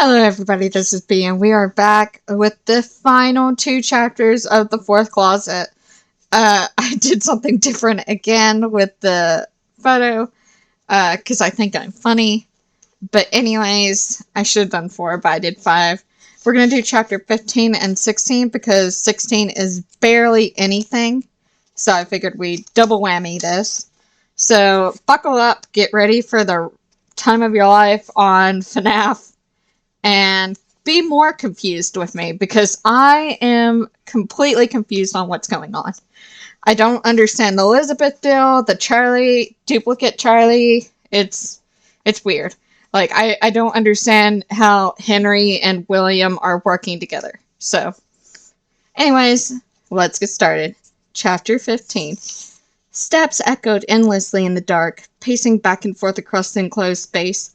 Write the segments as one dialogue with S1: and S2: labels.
S1: Hello everybody, this is B, and we are back with the final two chapters of the fourth closet. I did something different again with the photo, because I think I'm funny. But anyways, I should have done 4, but I did 5. We're going to do chapter 15 and 16, because 16 is barely anything. So I figured we'd double whammy this. So buckle up, get ready for the time of your life on FNAF. And be more confused with me, because I am completely confused on what's going on. I don't understand the Elizabeth deal, the Charlie, duplicate Charlie. It's weird. Like, I don't understand how Henry and William are working together. So, anyways, let's get started. Chapter 15. Steps echoed endlessly in the dark, pacing back and forth across the enclosed space.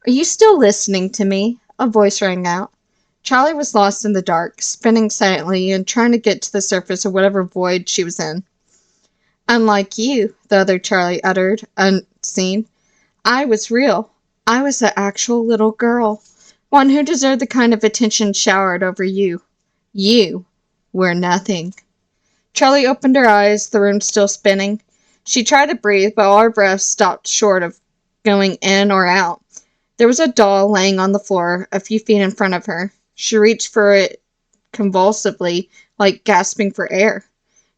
S1: "Are you still listening to me?" A voice rang out. Charlie was lost in the dark, spinning silently and trying to get to the surface of whatever void she was in. "Unlike you," the other Charlie uttered, unseen. "I was real. I was the actual little girl, one who deserved the kind of attention showered over you. You were nothing." Charlie opened her eyes, the room still spinning. She tried to breathe, but all her breath stopped short of going in or out. There was a doll laying on the floor, a few feet in front of her. She reached for it convulsively, like gasping for air.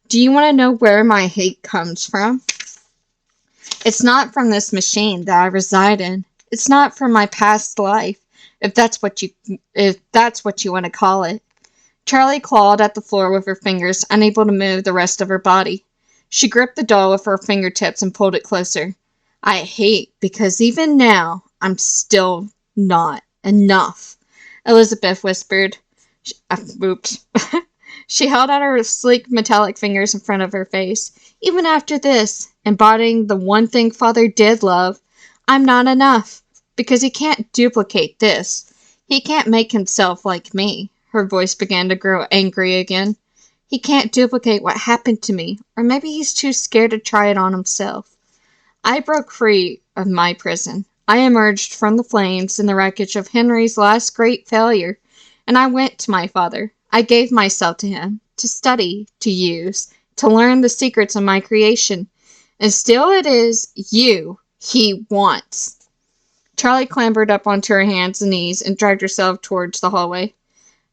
S1: "Do you want to know where my hate comes from? It's not from this machine that I reside in. It's not from my past life, if that's what you want to call it." Charlie clawed at the floor with her fingers, unable to move the rest of her body. She gripped the doll with her fingertips and pulled it closer. "I hate because even now, I'm still not enough," Elizabeth whispered. Oops. She held out her sleek metallic fingers in front of her face. "Even after this, embodying the one thing Father did love, I'm not enough. Because he can't duplicate this. He can't make himself like me." Her voice began to grow angry again. "He can't duplicate what happened to me, or maybe he's too scared to try it on himself. I broke free of my prison. I emerged from the flames in the wreckage of Henry's last great failure, and I went to my father. I gave myself to him, to study, to use, to learn the secrets of my creation. And still it is you he wants." Charlie clambered up onto her hands and knees and dragged herself towards the hallway.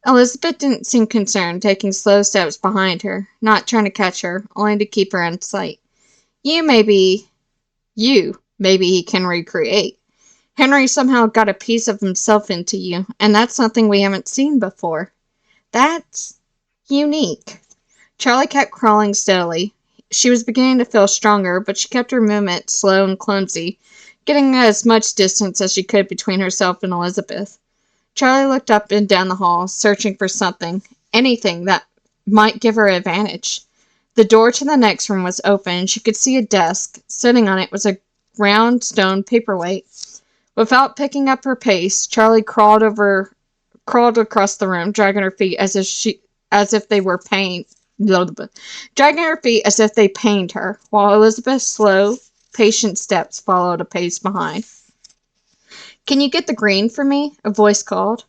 S1: Elizabeth didn't seem concerned, taking slow steps behind her, not trying to catch her, only to keep her in sight. Maybe he can recreate. Henry somehow got a piece of himself into you, and that's something we haven't seen before. That's unique." Charlie kept crawling steadily. She was beginning to feel stronger, but she kept her movement slow and clumsy, getting as much distance as she could between herself and Elizabeth. Charlie looked up and down the hall, searching for something, anything that might give her advantage. The door to the next room was open, and she could see a desk. Sitting on it was a round stone paperweight. Without picking up her pace, Charlie crawled across the room, dragging her feet as if they pained her, while Elizabeth's slow, patient steps followed a pace behind. "Can you get the green for me?" a voice called.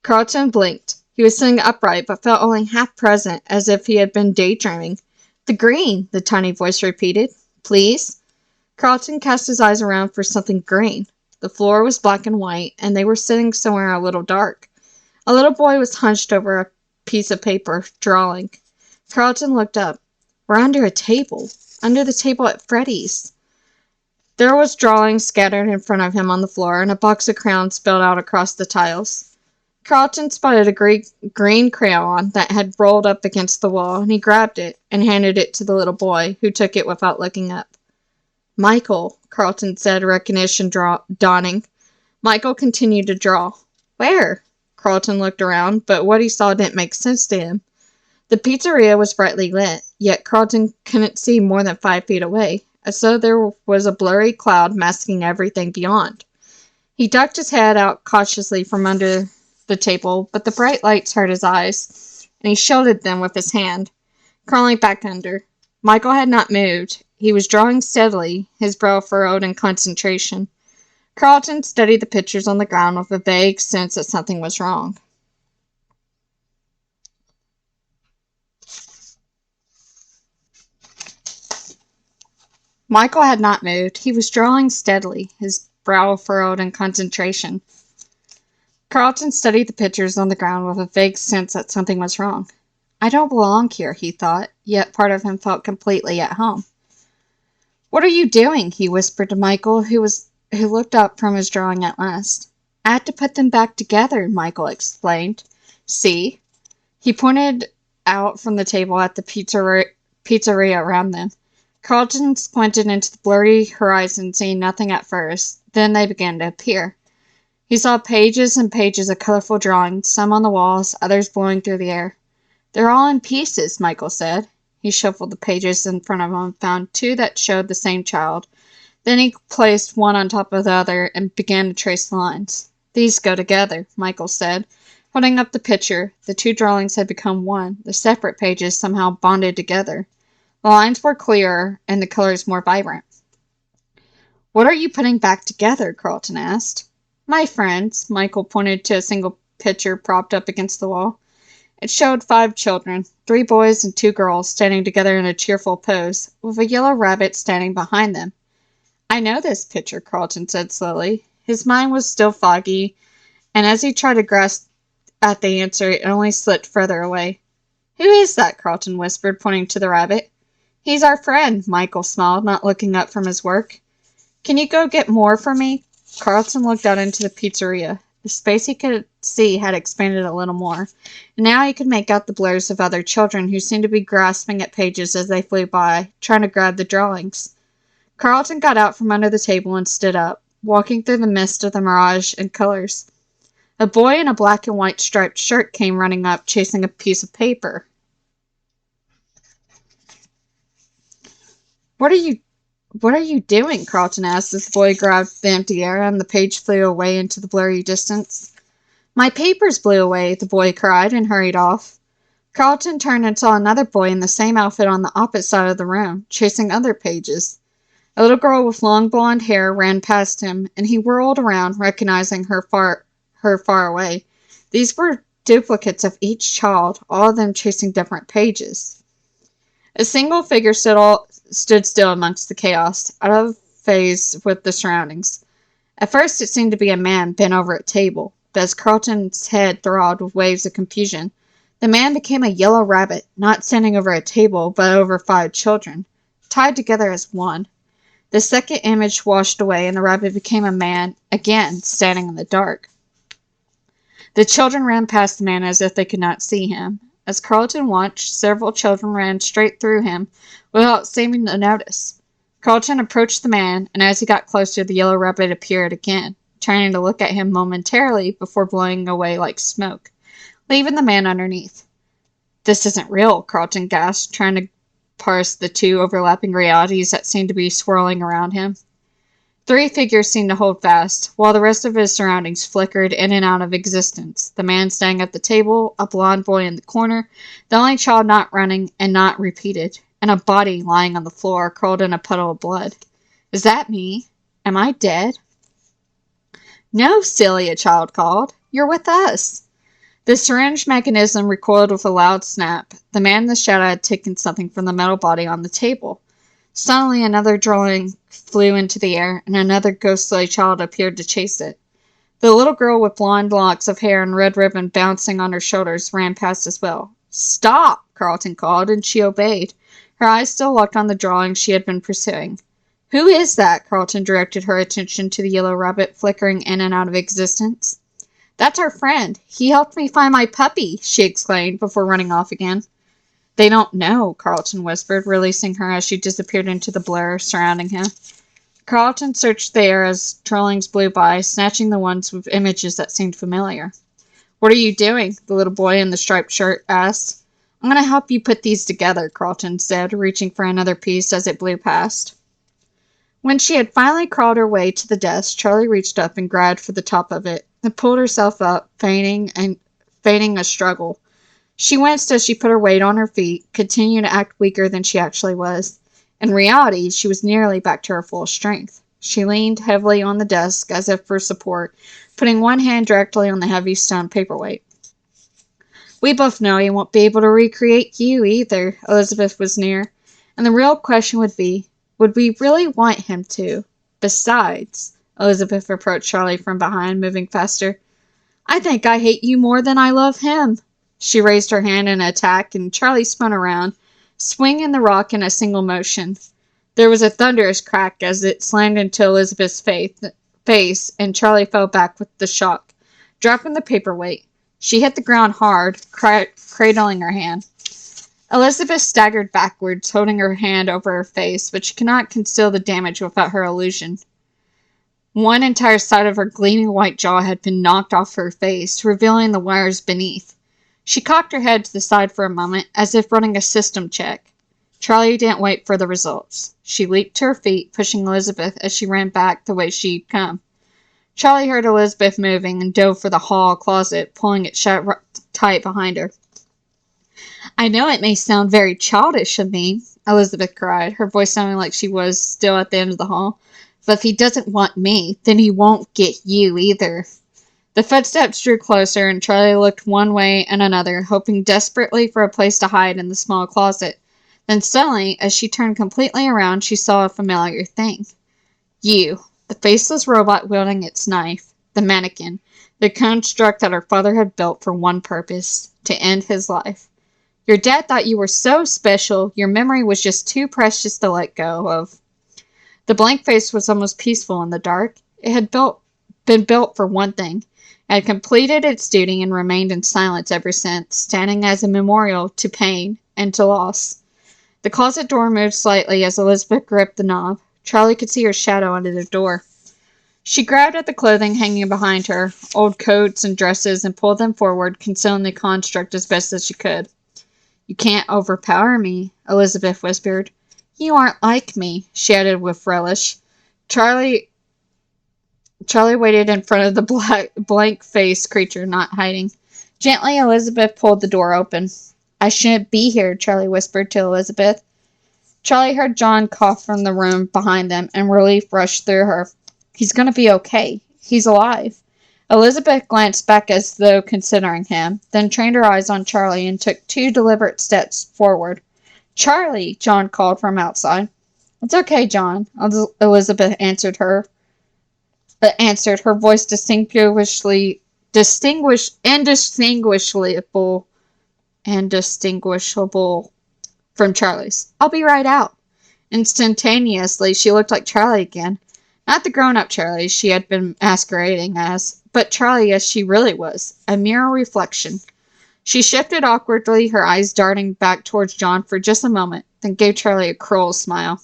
S1: Carlton blinked. He was sitting upright, but felt only half present, as if he had been daydreaming. "The green," the tiny voice repeated. "Please?" Carlton cast his eyes around for something green. The floor was black and white, and they were sitting somewhere a little dark. A little boy was hunched over a piece of paper, drawing. Carlton looked up. "We're under a table. Under the table at Freddy's." There was drawing scattered in front of him on the floor, and a box of crayons spilled out across the tiles. Carlton spotted a green crayon that had rolled up against the wall, and he grabbed it and handed it to the little boy, who took it without looking up. "Michael," Carlton said, recognition dawning. Michael continued to draw. "Where?" Carlton looked around, but what he saw didn't make sense to him. The pizzeria was brightly lit, yet Carlton couldn't see more than 5 feet away, as though there was a blurry cloud masking everything beyond. He ducked his head out cautiously from under the table, but the bright lights hurt his eyes, and he shielded them with his hand. Crawling back under, Michael had not moved. He was drawing steadily, his brow furrowed in concentration. Carlton studied the pictures on the ground with a vague sense that something was wrong. Michael had not moved. He was drawing steadily, his brow furrowed in concentration. Carlton studied the pictures on the ground with a vague sense that something was wrong. I don't belong here, he thought, yet part of him felt completely at home. What are you doing? He whispered to Michael, who looked up from his drawing at last. I had to put them back together, Michael explained. See? He pointed out from the table at the pizzeria around them. Carlton squinted into the blurry horizon, seeing nothing at first. Then they began to appear. He saw pages and pages of colorful drawings, some on the walls, others blowing through the air. They're all in pieces, Michael said. He shuffled the pages in front of him and found two that showed the same child. Then he placed one on top of the other and began to trace the lines. These go together, Michael said. Holding up the picture, the two drawings had become one. The separate pages somehow bonded together. The lines were clearer and the colors more vibrant. What are you putting back together? Carlton asked. My friends, Michael pointed to a single picture propped up against the wall. It showed 5 children, 3 boys and 2 girls, standing together in a cheerful pose, with a yellow rabbit standing behind them. I know this picture, Carlton said slowly. His mind was still foggy, and as he tried to grasp at the answer, it only slipped further away. Who is that? Carlton whispered, pointing to the rabbit. He's our friend, Michael smiled, not looking up from his work. Can you go get more for me? Carlton looked out into the pizzeria. The space he could see had expanded a little more, and now he could make out the blurs of other children who seemed to be grasping at pages as they flew by, trying to grab the drawings. Carlton got out from under the table and stood up, walking through the mist of the mirage and colors. A boy in a black and white striped shirt came running up, chasing a piece of paper. What are you doing? Carlton asked as the boy grabbed the empty air and the page flew away into the blurry distance. My papers blew away, the boy cried and hurried off. Carlton turned and saw another boy in the same outfit on the opposite side of the room, chasing other pages. A little girl with long blonde hair ran past him, and he whirled around, recognizing her far away. These were duplicates of each child, all of them chasing different pages. A single figure stood still amongst the chaos, out of phase with the surroundings. At first it seemed to be a man bent over a table, but as Carlton's head throbbed with waves of confusion, the man became a yellow rabbit, not standing over a table, but over 5 children, tied together as one. The second image washed away, and the rabbit became a man, again, standing in the dark. The children ran past the man as if they could not see him. As Carlton watched, several children ran straight through him without seeming to notice. Carlton approached the man, and as he got closer, the yellow rabbit appeared again, turning to look at him momentarily before blowing away like smoke, leaving the man underneath. This isn't real, Carlton gasped, trying to parse the 2 overlapping realities that seemed to be swirling around him. 3 figures seemed to hold fast, while the rest of his surroundings flickered in and out of existence. The man standing at the table, a blond boy in the corner, the only child not running and not repeated, and a body lying on the floor, curled in a puddle of blood. Is that me? Am I dead? No, silly, a child called. You're with us. The syringe mechanism recoiled with a loud snap. The man in the shadow had taken something from the metal body on the table. Suddenly another drawing flew into the air, and another ghostly child appeared to chase it. The little girl with blonde locks of hair and red ribbon bouncing on her shoulders ran past as well. Stop! Carlton called, and she obeyed, her eyes still locked on the drawing she had been pursuing. Who is that? Carlton directed her attention to the yellow rabbit flickering in and out of existence. That's our friend. He helped me find my puppy, she exclaimed before running off again. They don't know, Carlton whispered, releasing her as she disappeared into the blur surrounding him. Carlton searched the air as drawings blew by, snatching the ones with images that seemed familiar. What are you doing? The little boy in the striped shirt asked. I'm going to help you put these together, Carlton said, reaching for another piece as it blew past. When she had finally crawled her way to the desk, Charlie reached up and grabbed for the top of it, and pulled herself up, feigning a struggle. She winced as she put her weight on her feet, continuing to act weaker than she actually was. In reality, she was nearly back to her full strength. She leaned heavily on the desk as if for support, putting one hand directly on the heavy stone paperweight. We both know he won't be able to recreate you either. Elizabeth was near. And the real question would be, would we really want him to? Besides, Elizabeth approached Charlie from behind, moving faster. I think I hate you more than I love him. She raised her hand in attack, and Charlie spun around, swinging the rock in a single motion. There was a thunderous crack as it slammed into Elizabeth's face, and Charlie fell back with the shock, dropping the paperweight. She hit the ground hard, cradling her hand. Elizabeth staggered backwards, holding her hand over her face, but she could not conceal the damage without her illusion. One entire side of her gleaming white jaw had been knocked off her face, revealing the wires beneath. She cocked her head to the side for a moment, as if running a system check. Charlie didn't wait for the results. She leaped to her feet, pushing Elizabeth as she ran back the way she'd come. Charlie heard Elizabeth moving and dove for the hall closet, pulling it shut tight behind her. I know it may sound very childish of me, Elizabeth cried, her voice sounding like she was still at the end of the hall. But if he doesn't want me, then he won't get you either. The footsteps drew closer, and Charlie looked one way and another, hoping desperately for a place to hide in the small closet. Then suddenly, as she turned completely around, she saw a familiar thing. You, the faceless robot wielding its knife, the mannequin, the construct that her father had built for one purpose, to end his life. Your dad thought you were so special, your memory was just too precious to let go of. The blank face was almost peaceful in the dark. It had been built for one thing. It had completed its duty and remained in silence ever since, standing as a memorial to pain and to loss. The closet door moved slightly as Elizabeth gripped the knob. Charlie could see her shadow under the door. She grabbed at the clothing hanging behind her, old coats and dresses, and pulled them forward, concealing the construct as best as she could. You can't overpower me, Elizabeth whispered. You aren't like me, she added with relish. Charlie waited in front of the blank-faced creature, not hiding. Gently, Elizabeth pulled the door open. I shouldn't be here, Charlie whispered to Elizabeth. Charlie heard John cough from the room behind them, and relief rushed through her. He's going to be okay. He's alive. Elizabeth glanced back as though considering him, then trained her eyes on Charlie and took 2 deliberate steps forward. Charlie, John called from outside. It's okay, John, Elizabeth answered, her voice indistinguishable from Charlie's. I'll be right out. Instantaneously, she looked like Charlie again. Not the grown-up Charlie she had been masquerading as, but Charlie as she really was, a mirror reflection. She shifted awkwardly, her eyes darting back towards John for just a moment, then gave Charlie a cruel smile.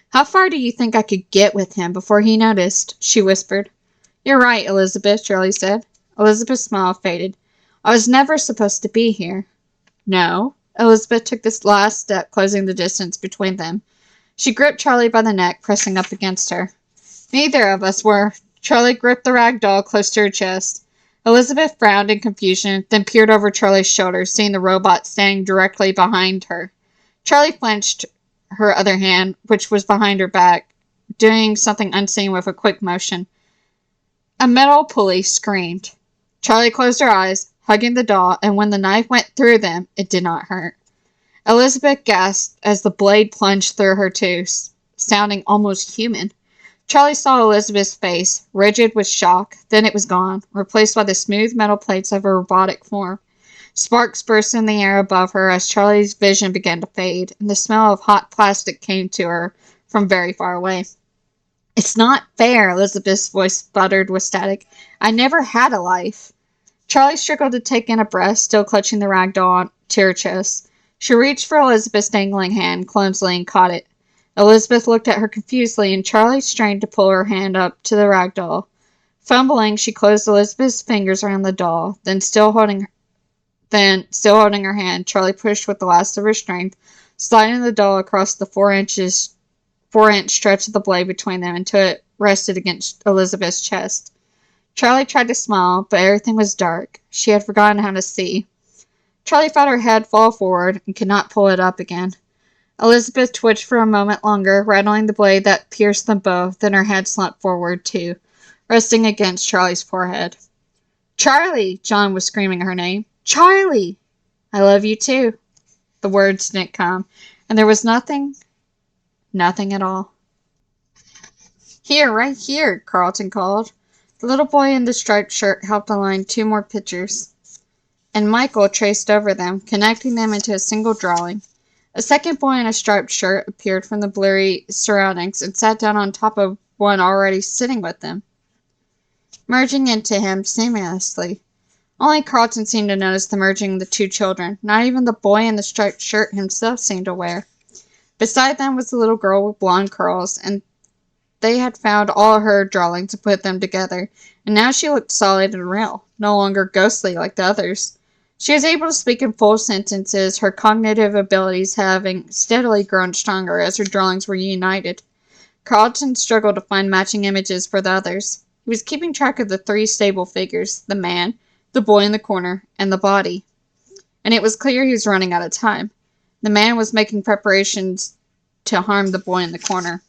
S1: How far do you think I could get with him before he noticed? She whispered. You're right, Elizabeth, Charlie said. Elizabeth's smile faded. I was never supposed to be here. No. Elizabeth took this last step, closing the distance between them. She gripped Charlie by the neck, pressing up against her. Neither of us were. Charlie gripped the rag doll close to her chest. Elizabeth frowned in confusion, then peered over Charlie's shoulder, seeing the robot standing directly behind her. Charlie clenched her other hand, which was behind her back, doing something unseen with a quick motion. A metal pulley screamed. Charlie closed her eyes, hugging the doll, and when the knife went through them, it did not hurt. Elizabeth gasped as the blade plunged through her too, sounding almost human. Charlie saw Elizabeth's face, rigid with shock, then it was gone, replaced by the smooth metal plates of a robotic form. Sparks burst in the air above her as Charlie's vision began to fade, and the smell of hot plastic came to her from very far away. It's not fair, Elizabeth's voice sputtered with static. I never had a life. Charlie struggled to take in a breath, still clutching the rag doll to her chest. She reached for Elizabeth's dangling hand clumsily and caught it. Elizabeth looked at her confusedly, and Charlie strained to pull her hand up to the rag doll. Fumbling, she closed Elizabeth's fingers around the doll, then still holding her hand, Charlie pushed with the last of her strength, sliding the doll across the 4-inch stretch of the blade between them until it rested against Elizabeth's chest. Charlie tried to smile, but everything was dark. She had forgotten how to see. Charlie felt her head fall forward and could not pull it up again. Elizabeth twitched for a moment longer, rattling the blade that pierced them both, then her head slumped forward, too, resting against Charlie's forehead. Charlie! John was screaming her name. Charlie! I love you, too. The words didn't come, and there was nothing at all. Here, right here, Carlton called. The little boy in the striped shirt helped align 2 more pictures, and Michael traced over them, connecting them into a single drawing. A second boy in a striped shirt appeared from the blurry surroundings and sat down on top of one already sitting with them, merging into him seamlessly. Only Carlton seemed to notice the merging of the 2 children. Not even the boy in the striped shirt himself seemed aware. Beside them was the little girl with blonde curls, and they had found all her drawings and put them together, and now she looked solid and real, no longer ghostly like the others. She was able to speak in full sentences, her cognitive abilities having steadily grown stronger as her drawings were united. Carlton struggled to find matching images for the others. He was keeping track of the 3 stable figures, the man, the boy in the corner, and the body. And it was clear he was running out of time. The man was making preparations to harm the boy in the corner.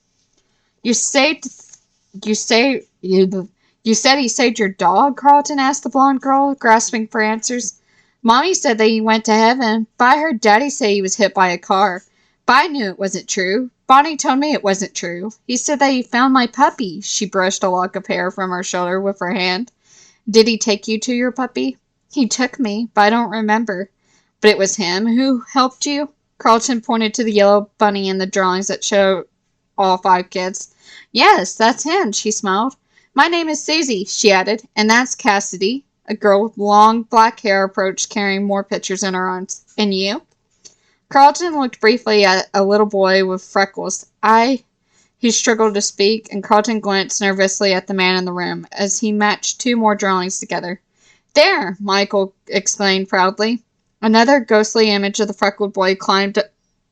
S1: You said he saved your dog? Carlton asked the blonde girl, grasping for answers. Mommy said that he went to heaven, but I heard Daddy say he was hit by a car. But I knew it wasn't true. Bonnie told me it wasn't true. He said that he found my puppy. She brushed a lock of hair from her shoulder with her hand. Did he take you to your puppy? He took me, but I don't remember. But it was him who helped you? Carlton pointed to the yellow bunny in the drawings that showed all 5 kids. Yes, that's him, she smiled. My name is Susie, she added, and that's Cassidy. A girl with long black hair approached, carrying more pictures in her arms. And you? Carlton looked briefly at a little boy with freckles. He struggled to speak, and Carlton glanced nervously at the man in the room as he matched 2 more drawings together. There! Michael exclaimed proudly. Another ghostly image of the freckled boy climbed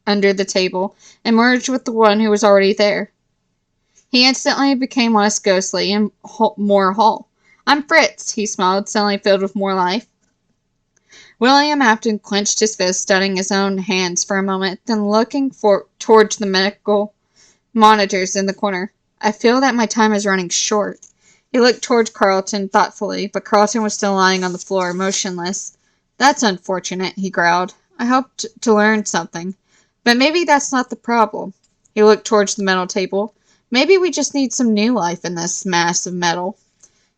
S1: under the table and merged with the one who was already there. He instantly became less ghostly and more whole. I'm Fritz, he smiled, suddenly filled with more life. William Afton clenched his fist, studying his own hands for a moment, then looking towards the medical monitors in the corner. I feel that my time is running short. He looked towards Carlton thoughtfully, but Carlton was still lying on the floor, motionless. That's unfortunate, he growled. I hoped to learn something. But maybe that's not the problem. He looked towards the metal table. Maybe we just need some new life in this mass of metal.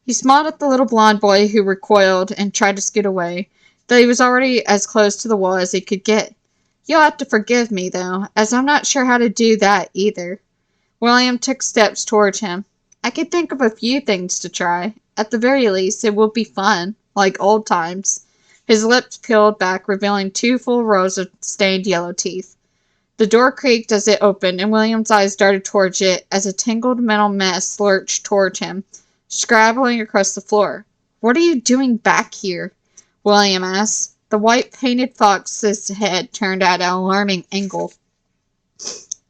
S1: He smiled at the little blonde boy who recoiled and tried to scoot away, though he was already as close to the wall as he could get. You'll have to forgive me, though, as I'm not sure how to do that either. William took steps towards him. I could think of a few things to try. At the very least, it will be fun, like old times. His lips peeled back, revealing 2 full rows of stained yellow teeth. The door creaked as it opened, and William's eyes darted towards it as a tangled metal mess lurched towards him, scrabbling across the floor. What are you doing back here? William asked. The white-painted fox's head turned at an alarming angle,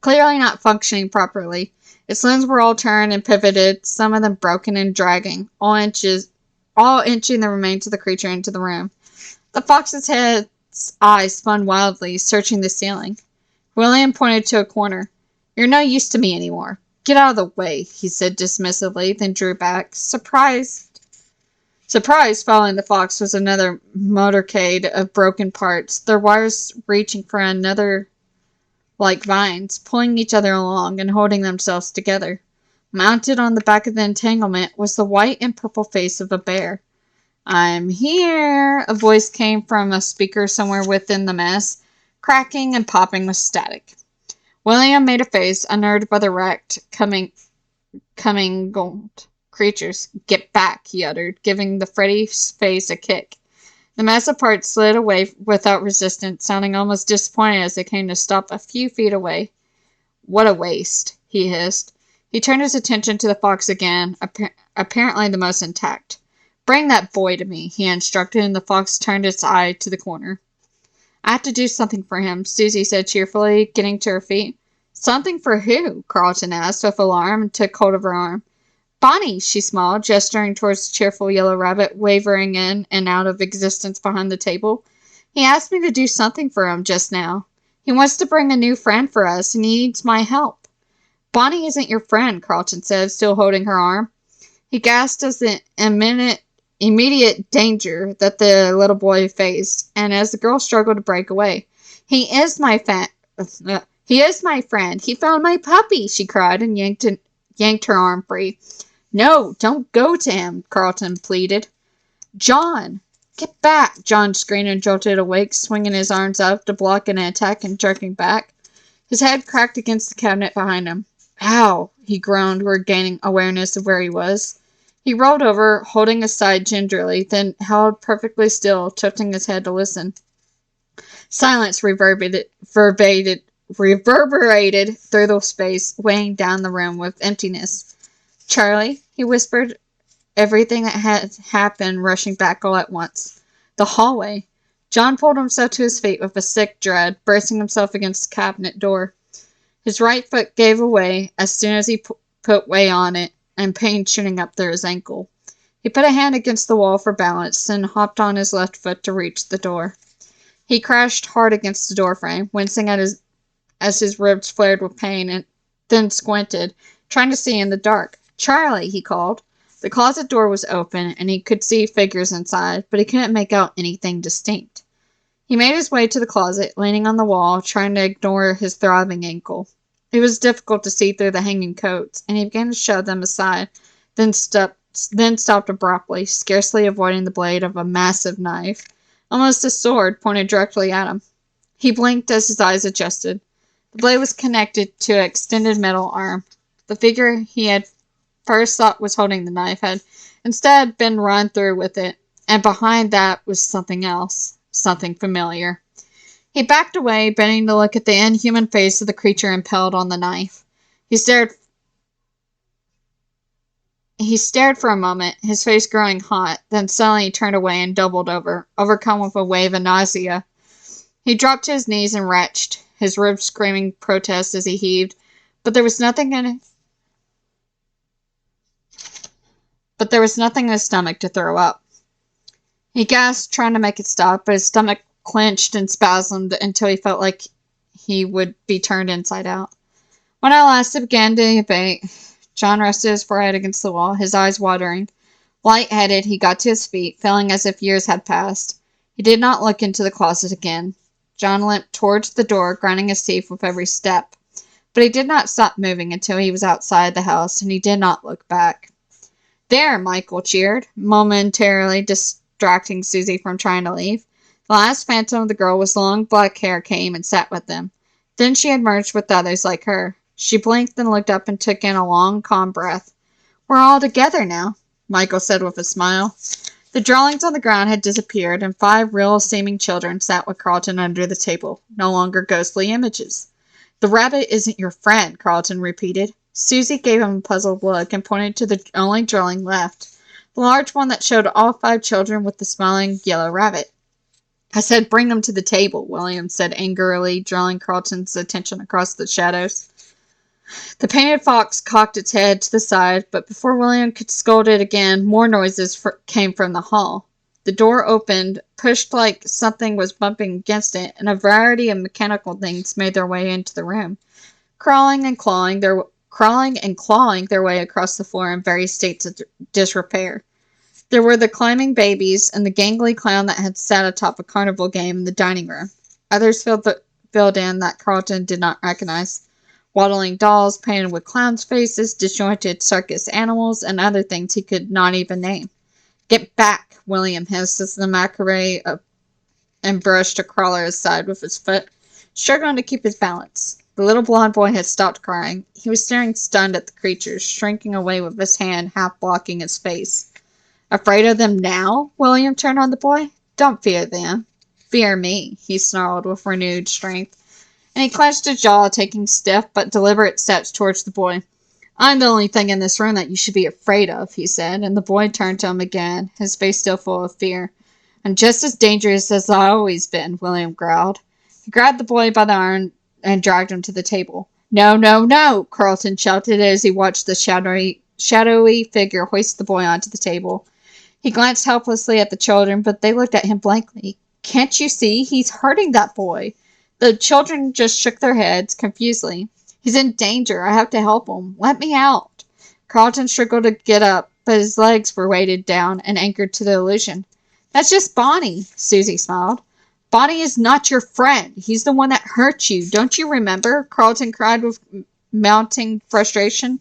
S1: clearly not functioning properly. Its limbs were all turned and pivoted, some of them broken and dragging, all inching the remains of the creature into the room. The fox's head's eyes spun wildly, searching the ceiling. William pointed to a corner. You're no use to me anymore. Get out of the way, he said dismissively, then drew back. Surprised following the fox was another motorcade of broken parts, their wires reaching for another like vines, pulling each other along and holding themselves together. Mounted on the back of the entanglement was the white and purple face of a bear. I'm here, a voice came from a speaker somewhere within the mess, cracking and popping with static. William made a face, unnerved by the wrecked, coming gold creatures. Get back, he uttered, giving the Freddy's face a kick. The mass of parts slid away without resistance, sounding almost disappointed as they came to stop a few feet away. What a waste, he hissed. He turned his attention to the fox again, apparently the most intact. Bring that boy to me, he instructed, and the fox turned its eye to the corner. I have to do something for him, Susie said cheerfully, getting to her feet. Something for who? Carlton asked with alarm and took hold of her arm. Bonnie, she smiled, gesturing towards the cheerful yellow rabbit wavering in and out of existence behind the table. He asked me to do something for him just now. He wants to bring a new friend for us, and he needs my help. Bonnie isn't your friend, Carlton said, still holding her arm. He gasped as the immediate danger that the little boy faced, and as the girl struggled to break away. He is my friend. He found my puppy, she cried and yanked her arm free. No, don't go to him, Carlton pleaded. John! Get back! John screamed and jolted awake, swinging his arms up to block an attack and jerking back. His head cracked against the cabinet behind him. Ow! He groaned, regaining awareness of where he was. He rolled over, holding his side gingerly, then held perfectly still, tilting his head to listen. Silence reverberated through the space, weighing down the room with emptiness. Charlie, he whispered, everything that had happened rushing back all at once. The hallway. John pulled himself to his feet with a sick dread, bracing himself against the cabinet door. His right foot gave away as soon as he put weight on it, and pain shooting up through his ankle. He put a hand against the wall for balance, then hopped on his left foot to reach the door. He crashed hard against the doorframe, wincing as his ribs flared with pain, and then squinted, trying to see in the dark. Charlie, he called. The closet door was open, and he could see figures inside, but he couldn't make out anything distinct. He made his way to the closet, leaning on the wall, trying to ignore his throbbing ankle. It was difficult to see through the hanging coats, and he began to shove them aside, then stopped abruptly, scarcely avoiding the blade of a massive knife, almost a sword, pointed directly at him. He blinked as his eyes adjusted. The blade was connected to an extended metal arm. The figure he had first thought was holding the knife had instead been run through with it, and behind that was something else, something familiar. He backed away, bending to look at the inhuman face of the creature impaled on the knife. He stared for a moment, his face growing hot, then suddenly he turned away and doubled over, overcome with a wave of nausea. He dropped to his knees and retched, his ribs screaming protest as he heaved, but there was nothing in his stomach to throw up. He gasped, trying to make it stop, but his stomach clenched and spasmed until he felt like he would be turned inside out. When at last it began to abate, John rested his forehead against the wall, his eyes watering. Light-headed, he got to his feet, feeling as if years had passed. He did not look into the closet again. John limped towards the door, grinding his teeth with every step. But he did not stop moving until he was outside the house, and he did not look back. There, Michael cheered, momentarily distracting Susie from trying to leave. The last phantom of the girl with long black hair came and sat with them. Then she had merged with others like her. She blinked and looked up and took in a long, calm breath. We're all together now, Michael said with a smile. The drawings on the ground had disappeared, and 5 real-seeming children sat with Carlton under the table, no longer ghostly images. The rabbit isn't your friend, Carlton repeated. Susie gave him a puzzled look and pointed to the only drawing left, the large one that showed all 5 children with the smiling yellow rabbit. I said bring them to the table, William said angrily, drawing Carlton's attention across the shadows. The painted fox cocked its head to the side, but before William could scold it again, more noises came from the hall. The door opened, pushed like something was bumping against it, and a variety of mechanical things made their way into the room, crawling and clawing their way across the floor in various states of disrepair. There were the climbing babies and the gangly clown that had sat atop a carnival game in the dining room. Others filled in that Carlton did not recognize. Waddling dolls painted with clowns' faces, disjointed circus animals, and other things he could not even name. Get back, William hissed as the macabre and brushed a crawler aside with his foot, struggling to keep his balance. The little blond boy had stopped crying. He was staring stunned at the creatures, shrinking away with his hand half blocking his face. Afraid of them now? William turned on the boy. Don't fear them. Fear me, he snarled with renewed strength, and he clenched his jaw, taking stiff but deliberate steps towards the boy. I'm the only thing in this room that you should be afraid of, he said, and the boy turned to him again, his face still full of fear. I'm just as dangerous as I've always been, William growled. He grabbed the boy by the arm and dragged him to the table. No, no, no, Carlton shouted as he watched the shadowy figure hoist the boy onto the table. He glanced helplessly at the children, but they looked at him blankly. Can't you see? He's hurting that boy. The children just shook their heads confusedly. He's in danger. I have to help him. Let me out. Carlton struggled to get up, but his legs were weighted down and anchored to the illusion. That's just Bonnie, Susie smiled. Bonnie is not your friend. He's the one that hurt you. Don't you remember? Carlton cried with mounting frustration.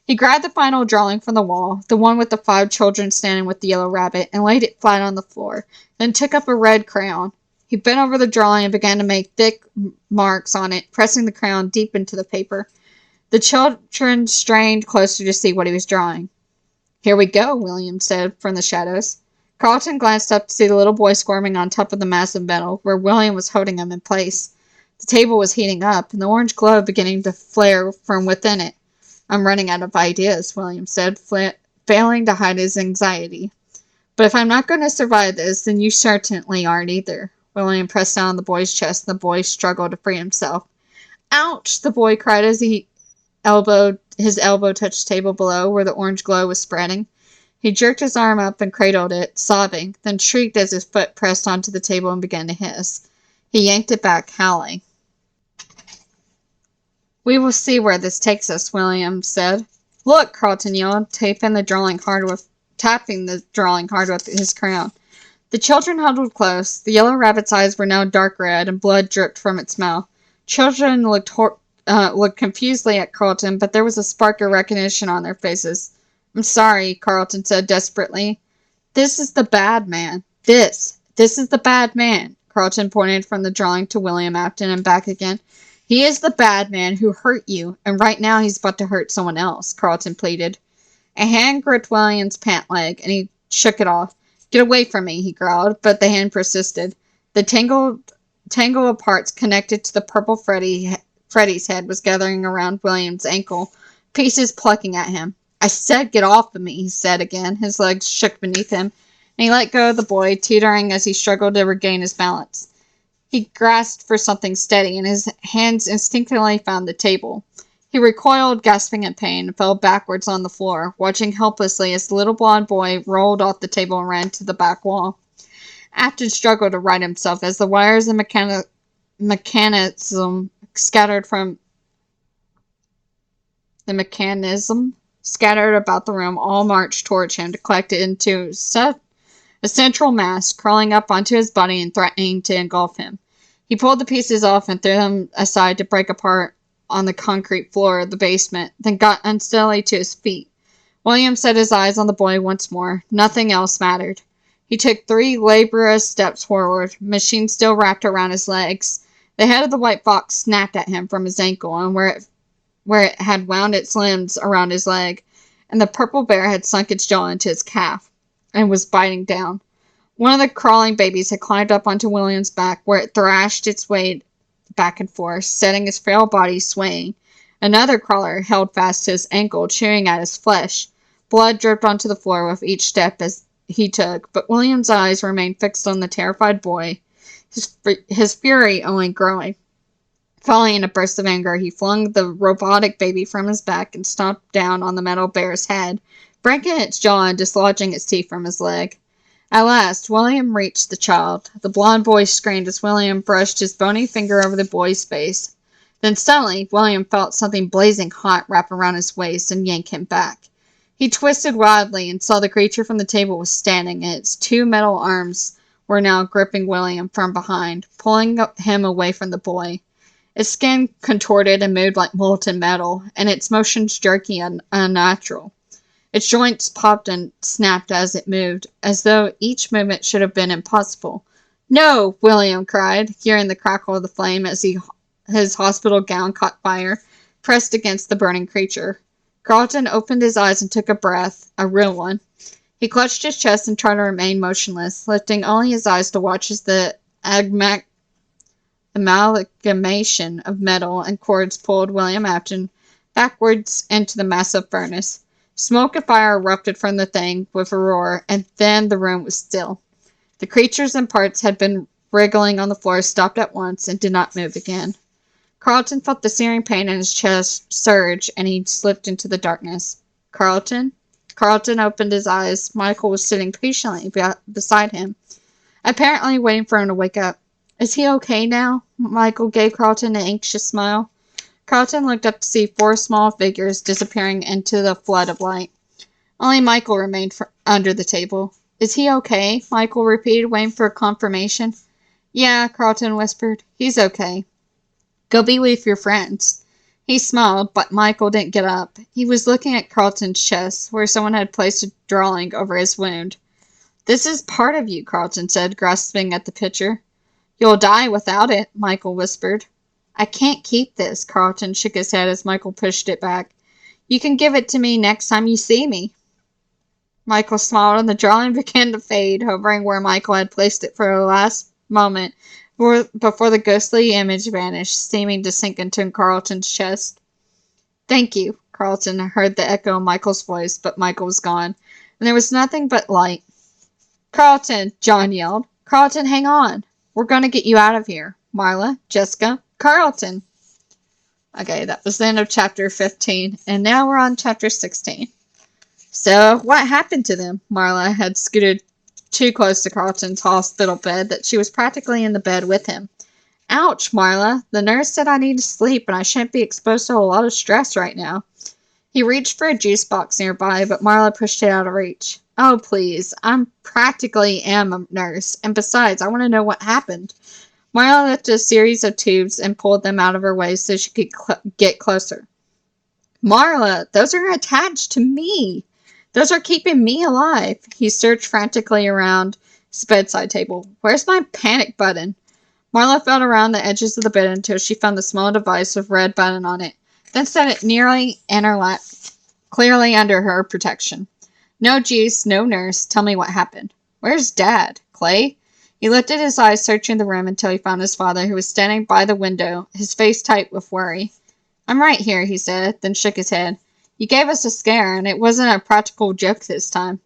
S1: He grabbed the final drawing from the wall, the one with the 5 children standing with the yellow rabbit, and laid it flat on the floor, then took up a red crayon. He bent over the drawing and began to make thick marks on it, pressing the crayon deep into the paper. The children strained closer to see what he was drawing. Here we go, William said from the shadows. Carlton glanced up to see the little boy squirming on top of the massive metal, where William was holding him in place. The table was heating up, and the orange glow beginning to flare from within it. I'm running out of ideas, William said, failing to hide his anxiety. But if I'm not going to survive this, then you certainly aren't either. William pressed down on the boy's chest, and the boy struggled to free himself. Ouch! The boy cried as his elbow touched the table below, where the orange glow was spreading. He jerked his arm up and cradled it, sobbing, then shrieked as his foot pressed onto the table and began to hiss. He yanked it back, howling. We will see where this takes us, William said. Look, Carlton yelled, tapping the drawing hard with his crayon. The children huddled close. The yellow rabbit's eyes were now dark red, and blood dripped from its mouth. Children looked confusedly at Carlton, but there was a spark of recognition on their faces. I'm sorry, Carlton said desperately. This is the bad man. This is the bad man. Carlton pointed from the drawing to William Afton and back again. He is the bad man who hurt you, and right now he's about to hurt someone else, Carlton pleaded. A hand gripped William's pant leg, and he shook it off. Get away from me, he growled, but the hand persisted. The tangle of parts connected to the purple Freddy's head was gathering around William's ankle, pieces plucking at him. I said get off of me, he said again. His legs shook beneath him, and he let go of the boy, teetering as he struggled to regain his balance. He grasped for something steady, and his hands instinctively found the table. He recoiled, gasping in pain, and fell backwards on the floor, watching helplessly as the little blond boy rolled off the table and ran to the back wall. Afton struggled to right himself as the wires and mechanism scattered about the room all marched towards him to collect it into a central mass, crawling up onto his body and threatening to engulf him. He pulled the pieces off and threw them aside to break apart on the concrete floor of the basement, then got unsteadily to his feet. William set his eyes on the boy once more. Nothing else mattered. He took 3 laborious steps forward, machine still wrapped around his legs. The head of the white fox snapped at him from his ankle and where it had wound its limbs around his leg, and the purple bear had sunk its jaw into his calf and was biting down. One of the crawling babies had climbed up onto William's back, where it thrashed its way back and forth, setting his frail body swaying. Another crawler held fast to his ankle, chewing at his flesh. Blood dripped onto the floor with each step as he took, but William's eyes remained fixed on the terrified boy, his fury only growing. Falling in a burst of anger, he flung the robotic baby from his back and stomped down on the metal bear's head, breaking its jaw and dislodging its teeth from his leg. At last, William reached the child. The blond boy screamed as William brushed his bony finger over the boy's face. Then suddenly, William felt something blazing hot wrap around his waist and yank him back. He twisted wildly and saw the creature from the table was standing, and its 2 metal arms were now gripping William from behind, pulling him away from the boy. Its skin contorted and moved like molten metal, and its motions jerky and unnatural. Its joints popped and snapped as it moved, as though each movement should have been impossible. No! William cried, hearing the crackle of the flame as his hospital gown caught fire, pressed against the burning creature. Carlton opened his eyes and took a breath, a real one. He clutched his chest and tried to remain motionless, lifting only his eyes to watch as the amalgamation of metal and cords pulled William Afton backwards into the massive furnace. Smoke and fire erupted from the thing with a roar, and then the room was still. The creatures and parts had been wriggling on the floor stopped at once and did not move again. Carlton felt the searing pain in his chest surge, and he slipped into the darkness. Carlton? Carlton opened his eyes. Michael was sitting patiently beside him, apparently waiting for him to wake up. Is he okay now? Michael gave Carlton an anxious smile. Carlton looked up to see 4 small figures disappearing into the flood of light. Only Michael remained under the table. Is he okay? Michael repeated, waiting for confirmation. Yeah, Carlton whispered. He's okay. Go be with your friends. He smiled, but Michael didn't get up. He was looking at Carlton's chest, where someone had placed a drawing over his wound. This is part of you, Carlton said, grasping at the picture. You'll die without it, Michael whispered. I can't keep this, Carlton shook his head as Michael pushed it back. You can give it to me next time you see me. Michael smiled and the drawing began to fade, hovering where Michael had placed it for a last moment before the ghostly image vanished, seeming to sink into Carlton's chest. Thank you, Carlton heard the echo of Michael's voice, but Michael was gone, and there was nothing but light. Carlton, John yelled. Carlton, hang on. We're going to get you out of here. Marla, Jessica, Carlton. Okay, that was the end of chapter 15, and now we're on chapter 16. So, what happened to them? Marla had scooted too close to Carlton's hospital bed that she was practically in the bed with him. Ouch, Marla. The nurse said I need to sleep and I shouldn't be exposed to a lot of stress right now. He reached for a juice box nearby, but Marla pushed it out of reach. Oh, please. I practically am a nurse, and besides, I want to know what happened. Marla lifted a series of tubes and pulled them out of her way so she could get closer. Marla, those are attached to me. Those are keeping me alive. He searched frantically around his bedside table. Where's my panic button? Marla felt around the edges of the bed until she found the small device with a red button on it, then set it nearly in her lap, clearly under her protection. No juice, no nurse. Tell me what happened. Where's Dad? Clay? He lifted his eyes, searching the room until he found his father, who was standing by the window, his face tight with worry. I'm right here, he said, then shook his head. You gave us a scare, and it wasn't a practical joke this time.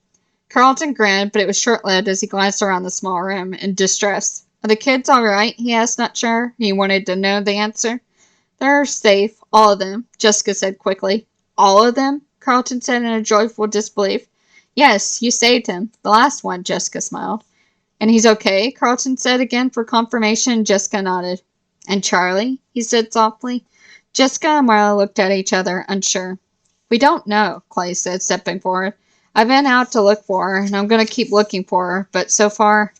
S1: Carlton grinned, but it was short-lived as he glanced around the small room in distress. Are the kids all right? He asked, not sure. He wanted to know the answer. They're safe, all of them, Jessica said quickly. All of them? Carlton said in a joyful disbelief. Yes, you saved him. The last one, Jessica smiled. And he's okay? Carlton said again for confirmation. Jessica nodded. And Charlie? He said softly. Jessica and Marla looked at each other, unsure. We don't know, Clay said, stepping forward. I've been out to look for her, and I'm going to keep looking for her, but so far...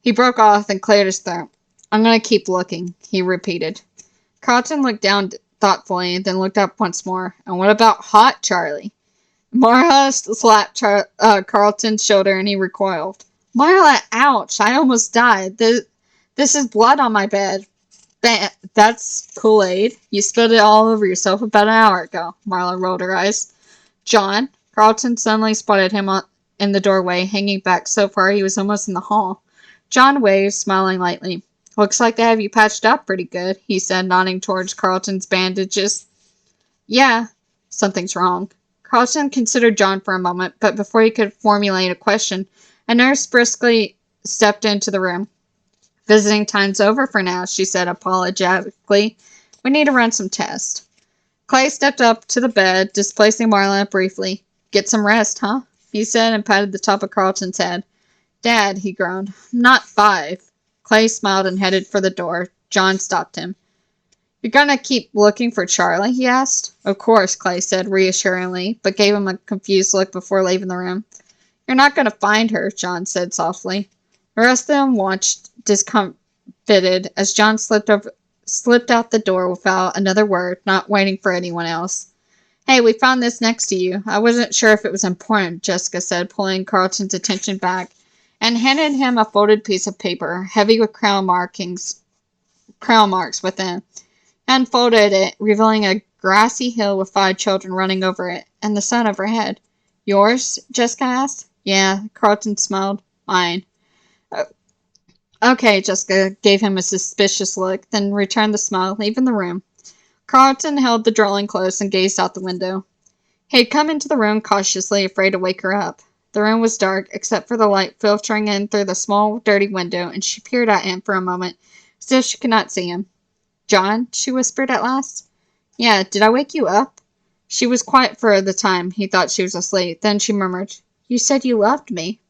S1: He broke off and cleared his throat. I'm going to keep looking, he repeated. Carlton looked down thoughtfully and then looked up once more. And what about hot Charlie? Marla slapped Carlton's shoulder and he recoiled. Marla, ouch, I almost died. This is blood on my bed. That's Kool-Aid. You spilled it all over yourself about an hour ago. Marla rolled her eyes. John? Carlton suddenly spotted him in the doorway, hanging back so far he was almost in the hall. John waved, smiling lightly. Looks like they have you patched up pretty good, he said, nodding towards Carlton's bandages. Yeah, something's wrong. Carlton considered John for a moment, but before he could formulate a question, a nurse briskly stepped into the room. Visiting time's over for now, she said apologetically. We need to run some tests. Clay stepped up to the bed, displacing Marla briefly. Get some rest, huh? He said and patted the top of Carlton's head. Dad, he groaned. I'm not 5. Clay smiled and headed for the door. John stopped him. You're gonna keep looking for Charlie? He asked. Of course, Clay said reassuringly, but gave him a confused look before leaving the room. You're not gonna find her, John said softly. The rest of them watched discomfited as John slipped out the door without another word, not waiting for anyone else. Hey, we found this next to you. I wasn't sure if it was important, Jessica said, pulling Carlton's attention back, and handed him a folded piece of paper, heavy with crown marks within, and folded it, revealing a grassy hill with 5 children running over it, and the sun overhead. Yours? Jessica asked. Yeah, Carlton smiled. Mine. Okay, Jessica gave him a suspicious look, then returned the smile, leaving the room. Carlton held the drawing close and gazed out the window. He had come into the room cautiously, afraid to wake her up. The room was dark, except for the light filtering in through the small, dirty window, and she peered at him for a moment, as if she could not see him. John, she whispered at last. Yeah, did I wake you up? She was quiet for the time he thought she was asleep. Then she murmured, You said you loved me.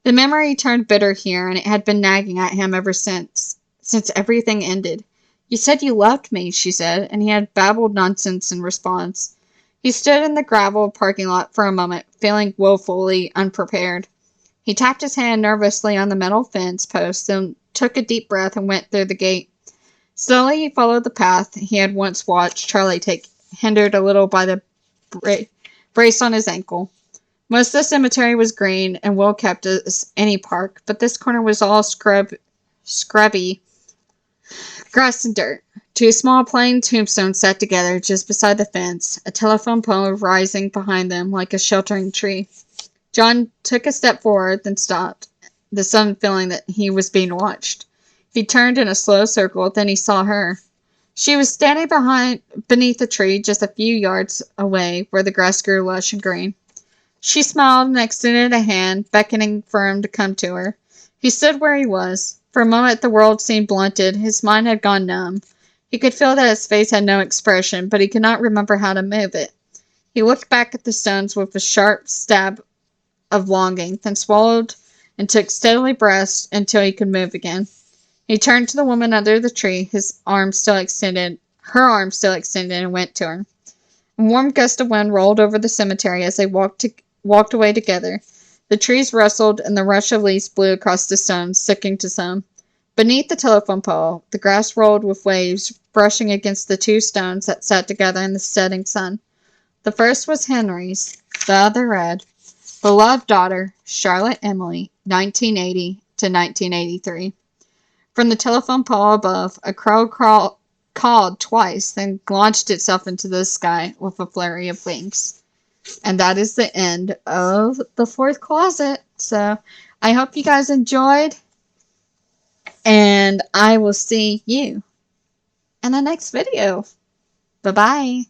S1: The memory turned bitter here, and it had been nagging at him ever since since everything ended. You said you loved me, she said, and he had babbled nonsense in response. He stood in the gravel parking lot for a moment, feeling woefully unprepared. He tapped his hand nervously on the metal fence post, then took a deep breath and went through the gate. Slowly he followed the path he had once watched Charlie take, hindered a little by the brace on his ankle. Most of the cemetery was green and well kept as any park, but this corner was all scrubby grass and dirt. Two small plain tombstones sat together just beside the fence, a telephone pole rising behind them like a sheltering tree. John took a step forward, then stopped, the sudden feeling that he was being watched. He turned in a slow circle, then he saw her. She was standing beneath a tree just a few yards away where the grass grew lush and green. She smiled and extended a hand, beckoning for him to come to her. He stood where he was. For a moment the world seemed blunted. His mind had gone numb. He could feel that his face had no expression, but he could not remember how to move it. He looked back at the stones with a sharp stab of longing, then swallowed and took steadily breaths until he could move again. He turned to the woman under the tree, her arm still extended, and went to her. A warm gust of wind rolled over the cemetery as they walked away together. The trees rustled, and the rush of leaves blew across the stones, sticking to some. Beneath the telephone pole, the grass rolled with waves, brushing against the two stones that sat together in the setting sun. The first was Henry's. The other read, Beloved daughter, Charlotte Emily, 1980 to 1983. From the telephone pole above, a crow called twice, then launched itself into the sky with a flurry of wings. And that is the end of the fourth closet. So I hope you guys enjoyed, and I will see you in the next video. Bye-bye.